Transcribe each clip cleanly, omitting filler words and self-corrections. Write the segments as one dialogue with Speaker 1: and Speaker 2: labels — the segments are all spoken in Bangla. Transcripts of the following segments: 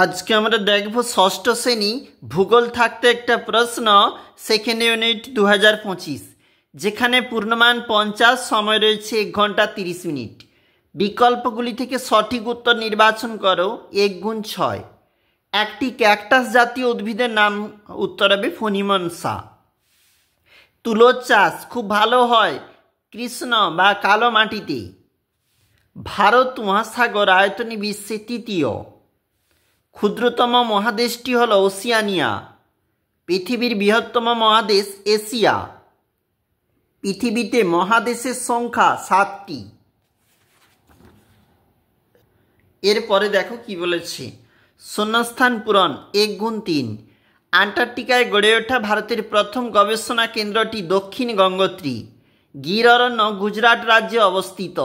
Speaker 1: আজকে আমরা দেখব ষষ্ঠ শ্রেণী ভূগোল থাকতে একটা প্রশ্ন সেকেন্ড ইউনিট 2025 যেখানে পূর্ণমান 50 সময় রয়েছে 1 ঘন্টা 30 মিনিট। বিকল্পগুলি থেকে সঠিক উত্তর নির্বাচন করো। 1 গুণ 6। একটি ক্যাকটাস জাতীয় উদ্ভিদের নাম উত্তর হবে ফণিমনসা। তুলো চাষ খুব ভালো হয় কৃষ্ণ বা কালো মাটিতে। ভারত মহাসাগর আয়তনে বিশ্বে তৃতীয়। ক্ষুদ্রতম মহাদেশটি হল ওসিয়ানিয়া। পৃথিবীর বৃহত্তম মহাদেশ এশিয়া। পৃথিবীতে মহাদেশের সংখ্যা 7টি। এরপরে দেখো কি বলেছে, শূন্যস্থান পূরণ 1 গুণ 3। আন্টার্কটিকায় গড়ে ওঠা ভারতের প্রথম গবেষণা কেন্দ্রটি দক্ষিণ গঙ্গোত্রী। গির অরণ্য গুজরাট রাজ্যে অবস্থিত।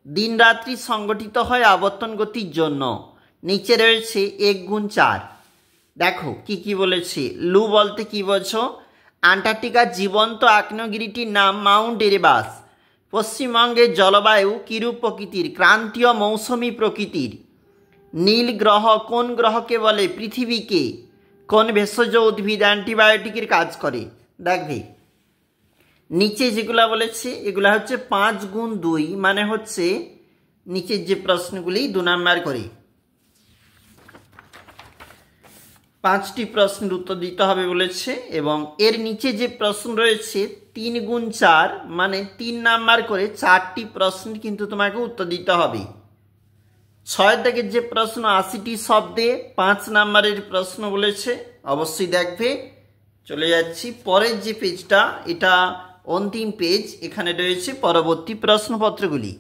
Speaker 1: দিন রাত্রি সংগঠিত হয় আবর্তন গতির জন্য। নিচে রয়েছে 1 গুণ 4। দেখো কি কি বলেছে। লু বলতে কি বোঝো? আন্টার্কটিকার জীবন্ত আগ্নেয়গিরিটির নাম মাউন্ট এরেবাস। পশ্চিমবঙ্গের জলবায়ু কিরূপ প্রকৃতির? ক্রান্তীয় মৌসুমী প্রকৃতির। নীল গ্রহ কোন গ্রহকে বলে? পৃথিবীকে। কোন ভেষজ উদ্ভিদ অ্যান্টিবায়োটিকের কাজ করে? দেখবে নিচে যেগুলা বলেছে এগুলা হচ্ছে 5 গুণ 2, মানে হচ্ছে নিচের যে প্রশ্নগুলি 2 নাম্বার করে 5টি প্রশ্নের উত্তর দিতে হবে বলেছে। এবং এর নিচে যে প্রশ্ন রয়েছে 3 গুণ 4, মানে 3 নাম্বার করে 4টি প্রশ্ন কিন্তু তোমাকে উত্তর দিতে হবে। 6 দাগের যে প্রশ্ন 80টি শব্দে 5 নাম্বারের প্রশ্ন বলেছে, অবশ্যই দেখবে। চলে যাচ্ছি পরের যে পেজটা, এটা অন্তিম পেজ। এখানে রয়েছে পরবর্তী প্রশ্নপত্রগুলি।